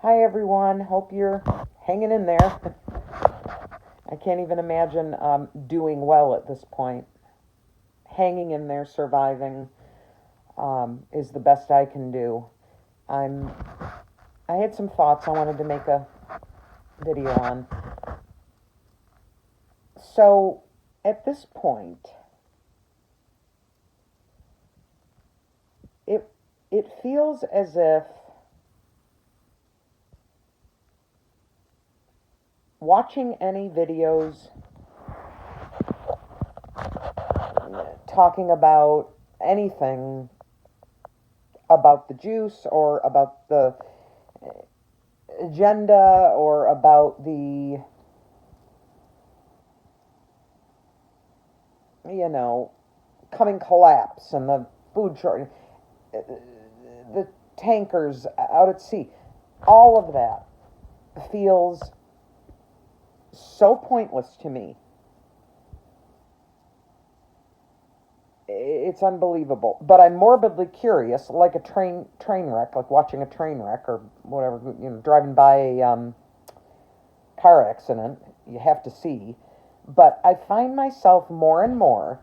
Hi everyone, hope you're hanging in there. I can't even imagine doing well at this point. Hanging in there, surviving is the best I can do. I'm. I had some thoughts I wanted to make a video on. So, at this point, it it feels as if watching any videos talking about anything about the juice or about the agenda or about the, you know, coming collapse and the food shortage, the tankers out at sea, all of that feels so pointless to me. It's unbelievable. But I'm morbidly curious, like a train wreck, like watching a train wreck or whatever, driving by a car accident. You have to see. But I find myself more and more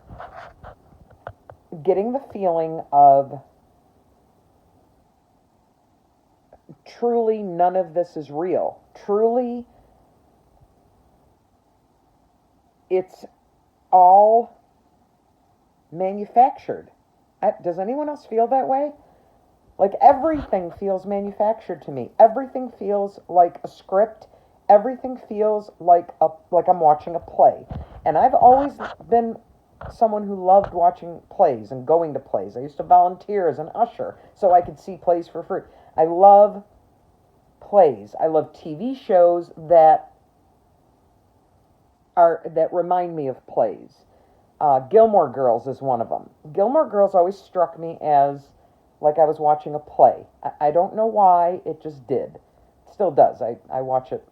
getting the feeling of truly none of this is real. Truly, it's all manufactured. Does anyone else feel that way? Like everything feels manufactured to me. Everything feels like a script. Everything feels like I'm watching a play. And I've always been someone who loved watching plays and going to plays. I used to volunteer as an usher so I could see plays for free. I love plays. I love TV shows that remind me of plays. Gilmore Girls is one of them. Gilmore Girls always struck me as like I was watching a play. I don't know why, it just did. It still does. I watch it,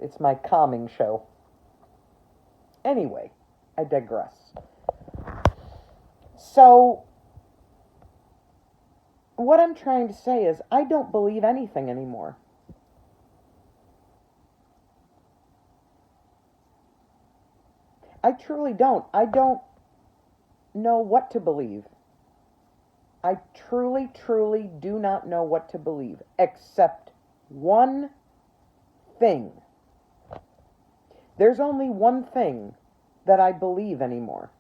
it's my calming show. Anyway, I digress. So, what I'm trying to say is I don't believe anything anymore. I truly don't. I don't know what to believe. I truly, truly do not know what to believe, except one thing. There's only one thing that I believe anymore.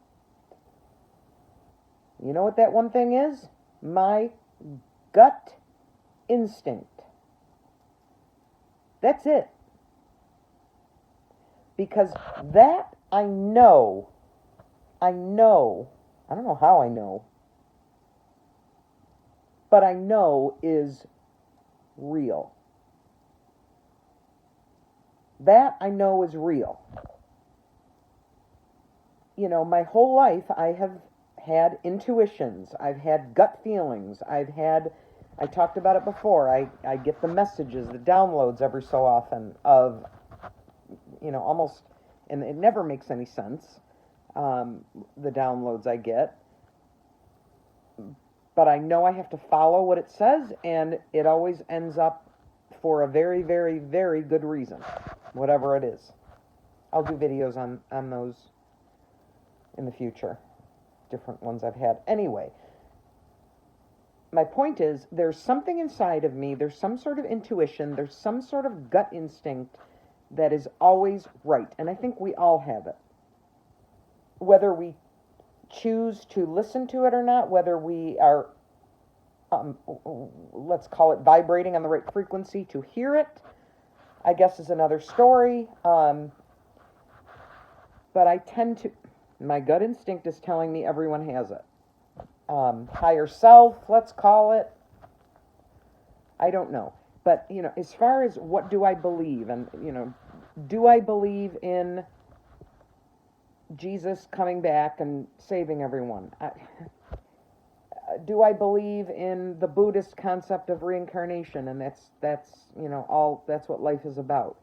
You know what that one thing is? My gut instinct. That's it. Because that I know, I don't know how I know, but I know is real. That I know is real. My whole life I have had intuitions. I've had gut feelings. I talked about it before. I get the messages, the downloads every so often of, almost, and it never makes any sense, the downloads I get. But I know I have to follow what it says, and it always ends up for a very, very, very good reason, whatever it is. I'll do videos on those in the future, different ones I've had. Anyway, my point is there's something inside of me, there's some sort of intuition, there's some sort of gut instinct that is always right, and I think we all have it. Whether we choose to listen to it or not, whether we are, let's call it vibrating on the right frequency to hear it, I guess is another story. But my gut instinct is telling me everyone has it. Higher self, let's call it. I don't know. But, as far as what do I believe, and, do I believe in Jesus coming back and saving everyone? Do I believe in the Buddhist concept of reincarnation, and that's what life is about?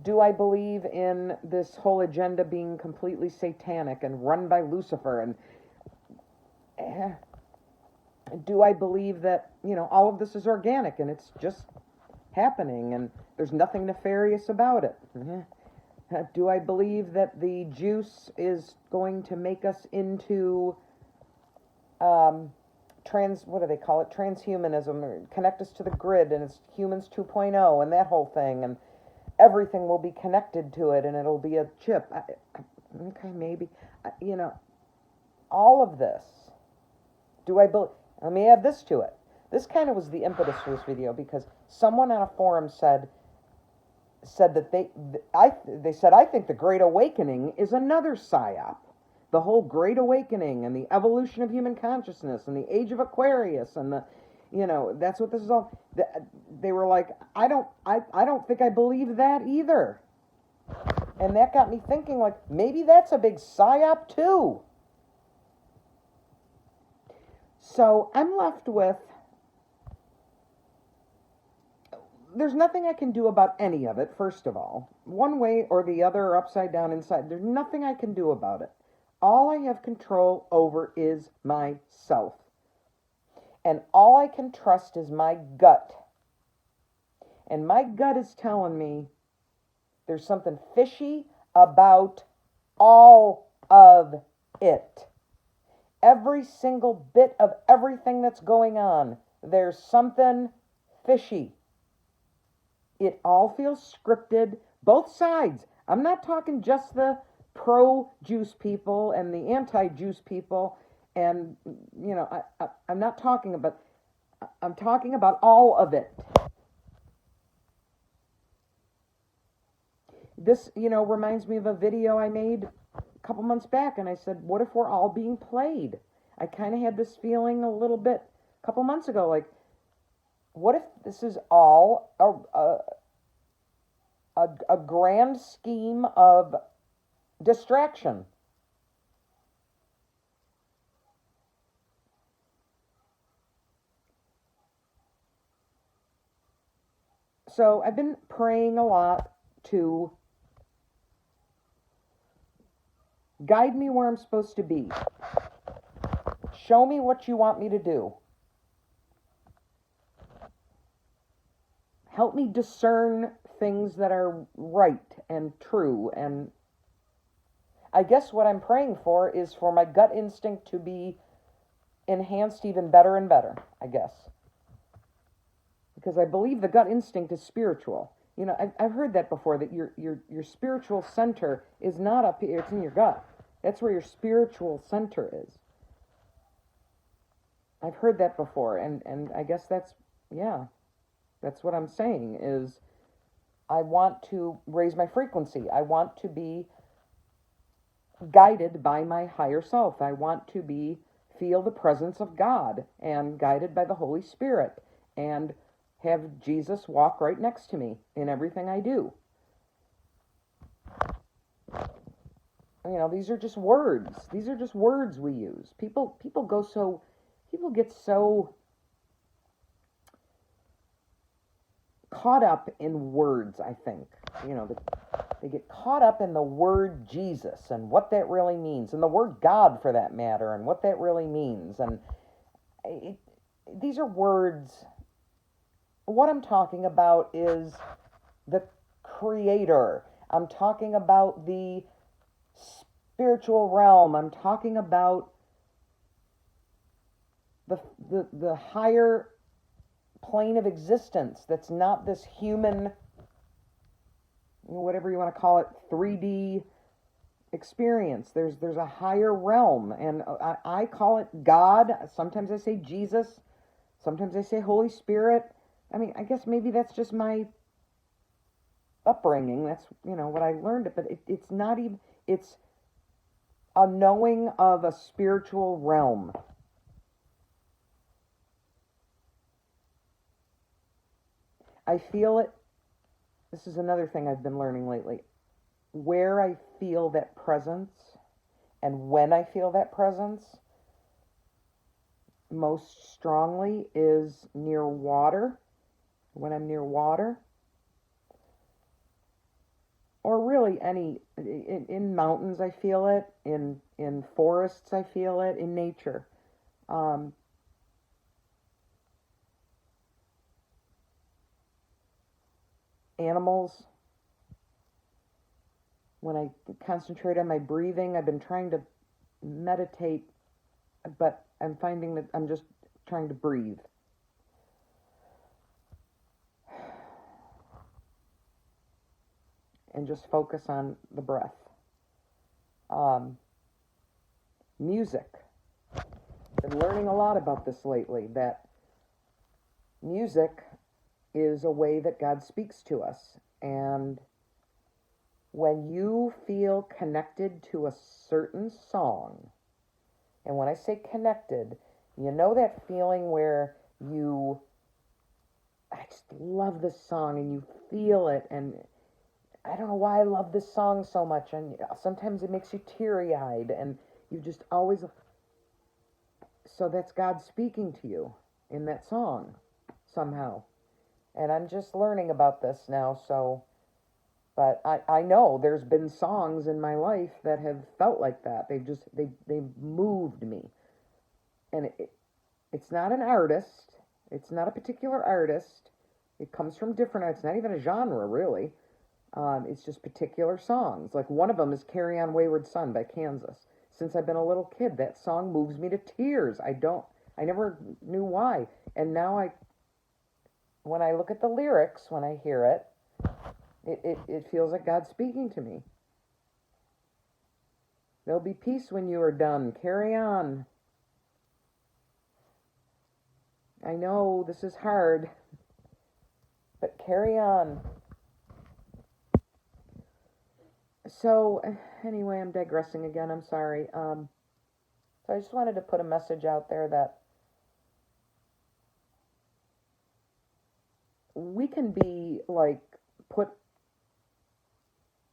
Do I believe in this whole agenda being completely satanic and run by Lucifer? And do I believe that, all of this is organic and it's just happening, and there's nothing nefarious about it. Do I believe that the juice is going to make us into what do they call it? Transhumanism, or connect us to the grid, and it's humans 2.0 and that whole thing, and everything will be connected to it, and it'll be a chip. Okay, maybe. All of this. Do I believe? Let me add this to it. This kind of was the impetus for this video, because someone on a forum said that they said, I think the Great Awakening is another psyop. The whole Great Awakening and the evolution of human consciousness and the Age of Aquarius and that's what this is all. They were like, I don't think I believe that either. And that got me thinking, like, maybe that's a big psyop too. So I'm left with, there's nothing I can do about any of it, first of all. One way or the other, upside down, inside, there's nothing I can do about it. All I have control over is myself. And all I can trust is my gut. And my gut is telling me there's something fishy about all of it. Every single bit of everything that's going on, there's something fishy. It all feels scripted, both sides. I'm not talking just the pro-juice people and the anti-juice people, and I'm not talking about. I'm talking about all of it. This, reminds me of a video I made a couple months back, and I said, what if we're all being played? I kind of had this feeling a little bit a couple months ago, like, what if this is all a grand scheme of distraction? So I've been praying a lot to guide me where I'm supposed to be. Show me what you want me to do. Help me discern things that are right and true. And I guess what I'm praying for is for my gut instinct to be enhanced even better and better, I guess. Because I believe the gut instinct is spiritual. I've heard that before, that your spiritual center is not up here, it's in your gut. That's where your spiritual center is. I've heard that before, and I guess that's what I'm saying, is I want to raise my frequency. I want to be guided by my higher self. I want to feel the presence of God and guided by the Holy Spirit, and have Jesus walk right next to me in everything I do. These are just words. These are just words we use. People get so caught up in words, I think. They get caught up in the word Jesus and what that really means, and the word God, for that matter, and what that really means. And these are words. What I'm talking about is the Creator. I'm talking about the spiritual realm. I'm talking about the higher plane of existence that's not this human, whatever you want to call it, 3D experience. There's a higher realm, and I call it God. Sometimes I say Jesus. Sometimes I say Holy Spirit. I guess maybe that's just my upbringing. That's, what I learned. But it's not even, it's a knowing of a spiritual realm. I feel it. This is another thing I've been learning lately. Where I feel that presence, and when I feel that presence most strongly, is near water. When I'm near water, or really in mountains I feel it, in forests I feel it, in nature. animals. When I concentrate on my breathing, I've been trying to meditate, but I'm finding that I'm just trying to breathe. And just focus on the breath. Music. Been learning a lot about this lately, that music is a way that God speaks to us. And when you feel connected to a certain song, and when I say connected, you know that feeling where I just love this song and you feel it, and I don't know why I love this song so much, and sometimes it makes you teary-eyed, and you just always, so that's God speaking to you in that song somehow. And I'm just learning about this now, but I know there's been songs in my life that have felt like that. They've moved me. And it's not an artist. It's not a particular artist. It comes from different, it's not even a genre, really. It's just particular songs. Like one of them is Carry On Wayward Son by Kansas. Since I've been a little kid, that song moves me to tears. I never knew why. And now when I look at the lyrics, when I hear it, it feels like God's speaking to me. There'll be peace when you are done. Carry on. I know this is hard, but carry on. So, anyway, I'm digressing again. I'm sorry. So I just wanted to put a message out there that we can be like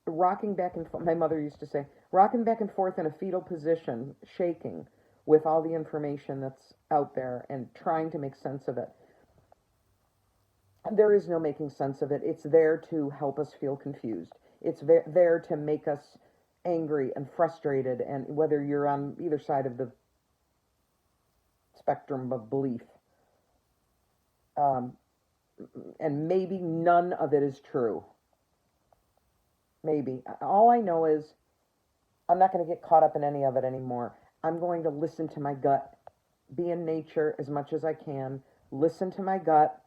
rocking back and forth. My mother used to say, rocking back and forth in a fetal position, shaking with all the information that's out there and trying to make sense of it. There is no making sense of it. It's there to help us feel confused. It's there to make us angry and frustrated, and whether you're on either side of the spectrum of belief. And maybe none of it is true. Maybe. All I know is I'm not going to get caught up in any of it anymore. I'm going to listen to my gut, be in nature as much as I can, listen to my gut,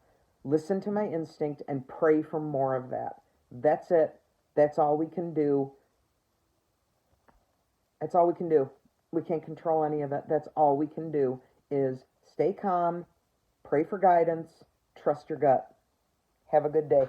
listen to my instinct, and pray for more of that. That's it. That's all we can do. That's all we can do. We can't control any of it. That's all we can do is stay calm, pray for guidance, trust your gut. Have a good day.